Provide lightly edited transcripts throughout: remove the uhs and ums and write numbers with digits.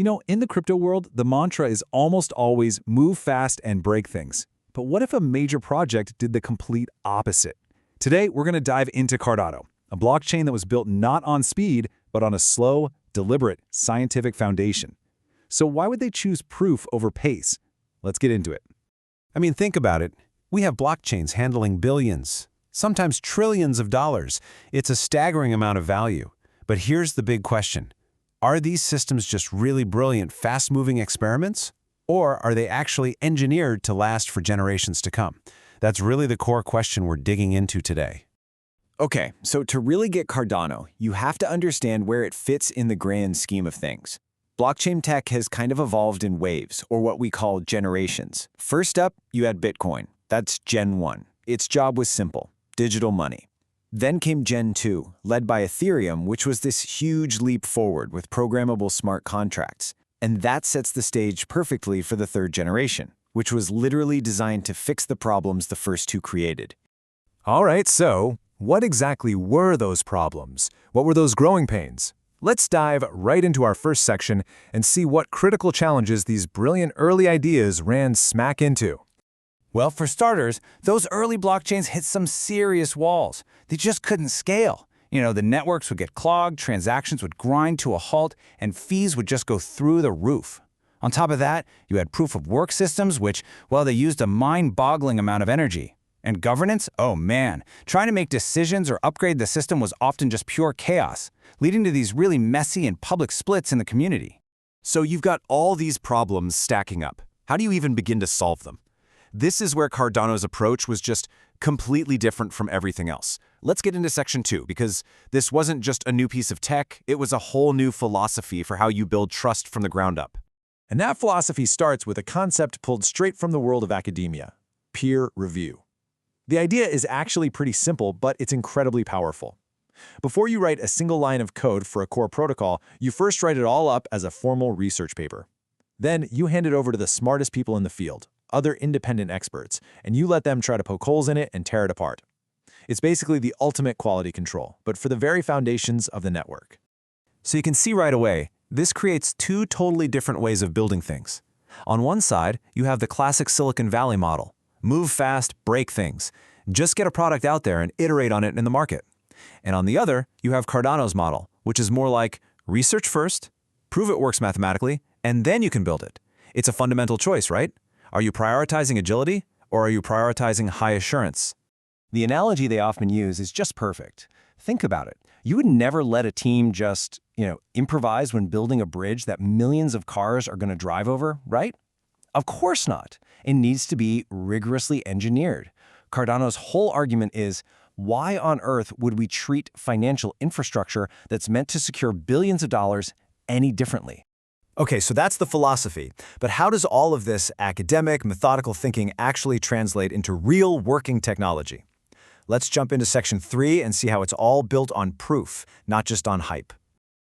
In the crypto world, the mantra is almost always move fast and break things. But what if a major project did the complete opposite? Today, we're going to dive into Cardano, a blockchain that was built not on speed, but on a slow, deliberate, scientific foundation. So why would they choose proof over pace? Let's get into it. Think about it. We have blockchains handling billions, sometimes trillions of dollars. It's a staggering amount of value. But here's the big question. Are these systems just really brilliant, fast-moving experiments? Or are they actually engineered to last for generations to come? That's really the core question we're digging into today. Okay, so to really get Cardano, you have to understand where it fits in the grand scheme of things. Blockchain tech has kind of evolved in waves, or what we call generations. First up, you had Bitcoin. That's Gen 1. Its job was simple: digital money. Then came Gen 2, led by Ethereum, which was this huge leap forward with programmable smart contracts. And that sets the stage perfectly for the third generation, which was literally designed to fix the problems the first two created. All right, so what exactly were those problems? What were those growing pains? Let's dive right into our first section and see what critical challenges these brilliant early ideas ran smack into. Well, for starters, those early blockchains hit some serious walls. They just couldn't scale. The networks would get clogged, transactions would grind to a halt, and fees would just go through the roof. On top of that, you had proof-of-work systems, which, they used a mind-boggling amount of energy. And governance? Oh man, trying to make decisions or upgrade the system was often just pure chaos, leading to these really messy and public splits in the community. So you've got all these problems stacking up. How do you even begin to solve them? This is where Cardano's approach was just completely different from everything else. Let's get into section 2, because this wasn't just a new piece of tech, it was a whole new philosophy for how you build trust from the ground up. And that philosophy starts with a concept pulled straight from the world of academia: peer review. The idea is actually pretty simple, but it's incredibly powerful. Before you write a single line of code for a core protocol, you first write it all up as a formal research paper. Then you hand it over to the smartest people in the field, other independent experts, and you let them try to poke holes in it and tear it apart. It's basically the ultimate quality control, but for the very foundations of the network. So you can see right away, this creates two totally different ways of building things. On one side, you have the classic Silicon Valley model. Move fast, break things. Just get a product out there and iterate on it in the market. And on the other, you have Cardano's model, which is more like research first, prove it works mathematically, and then you can build it. It's a fundamental choice, right? Are you prioritizing agility, or are you prioritizing high assurance? The analogy they often use is just perfect. Think about it. You would never let a team just, improvise when building a bridge that millions of cars are going to drive over, right? Of course not. It needs to be rigorously engineered. Cardano's whole argument is, why on earth would we treat financial infrastructure that's meant to secure billions of dollars any differently? Okay, so that's the philosophy. But how does all of this academic, methodical thinking actually translate into real working technology? Let's jump into section 3 and see how it's all built on proof, not just on hype.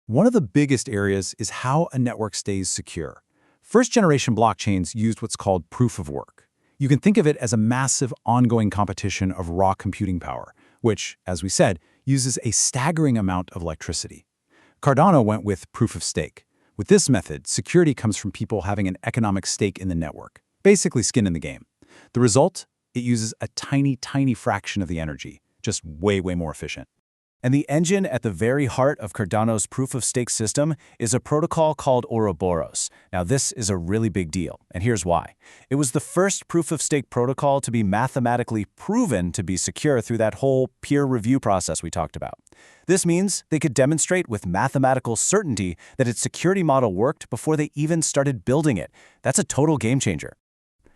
One of the biggest areas is how a network stays secure. First-generation blockchains used what's called proof of work. You can think of it as a massive ongoing competition of raw computing power, which, as we said, uses a staggering amount of electricity. Cardano went with proof of stake. With this method, security comes from people having an economic stake in the network, basically skin in the game. The result? It uses a tiny, tiny fraction of the energy, just way, way more efficient. And the engine at the very heart of Cardano's proof-of-stake system is a protocol called Ouroboros. Now, this is a really big deal, and here's why. It was the first proof-of-stake protocol to be mathematically proven to be secure through that whole peer review process we talked about. This means they could demonstrate with mathematical certainty that its security model worked before they even started building it. That's a total game changer.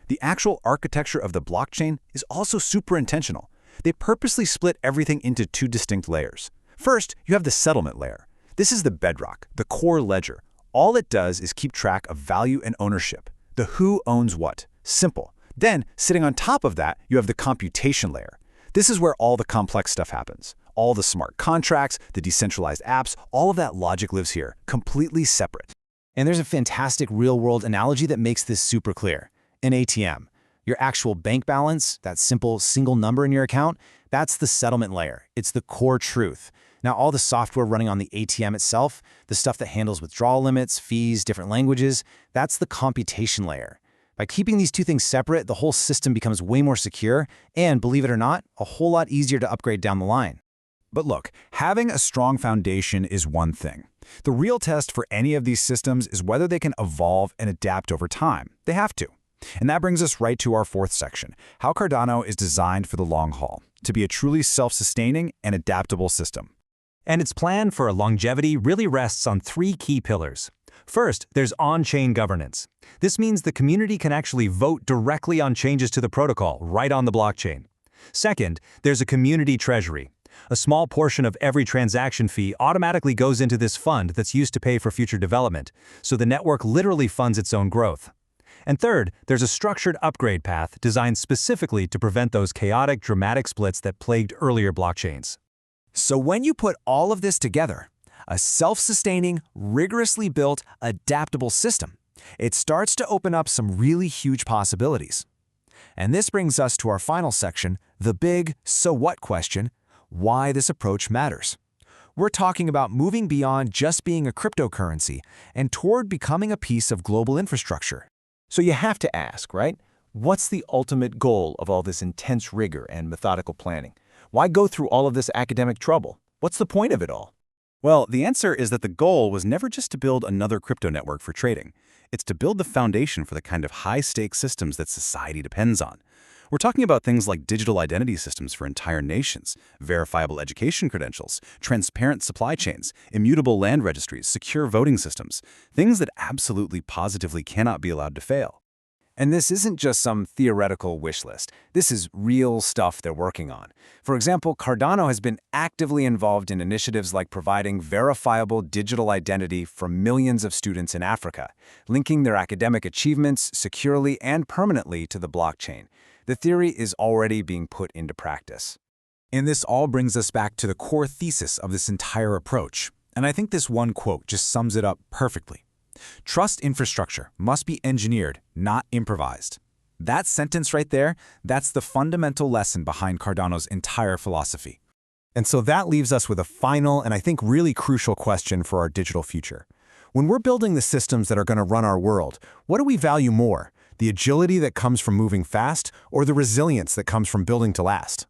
The actual architecture of the blockchain is also super intentional. They purposely split everything into two distinct layers. First, you have the settlement layer. This is the bedrock, the core ledger. All it does is keep track of value and ownership, the who owns what. Simple. Then, sitting on top of that, you have the computation layer. This is where all the complex stuff happens. All the smart contracts, the decentralized apps, all of that logic lives here, completely separate. And there's a fantastic real-world analogy that makes this super clear. An ATM. Your actual bank balance, that simple single number in your account, that's the settlement layer. It's the core truth. Now, all the software running on the ATM itself, the stuff that handles withdrawal limits, fees, different languages, that's the computation layer. By keeping these two things separate, the whole system becomes way more secure and, believe it or not, a whole lot easier to upgrade down the line. But look, having a strong foundation is one thing. The real test for any of these systems is whether they can evolve and adapt over time. They have to. And that brings us right to our fourth section, how Cardano is designed for the long haul, to be a truly self-sustaining and adaptable system. And its plan for longevity really rests on three key pillars. First, there's on-chain governance. This means the community can actually vote directly on changes to the protocol right on the blockchain. Second, there's a community treasury. A small portion of every transaction fee automatically goes into this fund that's used to pay for future development, so the network literally funds its own growth. And third, there's a structured upgrade path designed specifically to prevent those chaotic, dramatic splits that plagued earlier blockchains. So when you put all of this together, a self-sustaining, rigorously built, adaptable system, it starts to open up some really huge possibilities. And this brings us to our final section, the big so what question, why this approach matters. We're talking about moving beyond just being a cryptocurrency and toward becoming a piece of global infrastructure. So you have to ask, right? What's the ultimate goal of all this intense rigor and methodical planning? Why go through all of this academic trouble? What's the point of it all? Well, the answer is that the goal was never just to build another crypto network for trading. It's to build the foundation for the kind of high-stakes systems that society depends on. We're talking about things like digital identity systems for entire nations, verifiable education credentials, transparent supply chains, immutable land registries, secure voting systems, things that absolutely positively cannot be allowed to fail. And this isn't just some theoretical wish list. This is real stuff they're working on. For example, Cardano has been actively involved in initiatives like providing verifiable digital identity for millions of students in Africa, linking their academic achievements securely and permanently to the blockchain. The theory is already being put into practice. And this all brings us back to the core thesis of this entire approach. And I think this one quote just sums it up perfectly. Trust infrastructure must be engineered, not improvised. That sentence right there, that's the fundamental lesson behind Cardano's entire philosophy. And so that leaves us with a final and I think really crucial question for our digital future. When we're building the systems that are going to run our world, what do we value more? The agility that comes from moving fast or the resilience that comes from building to last?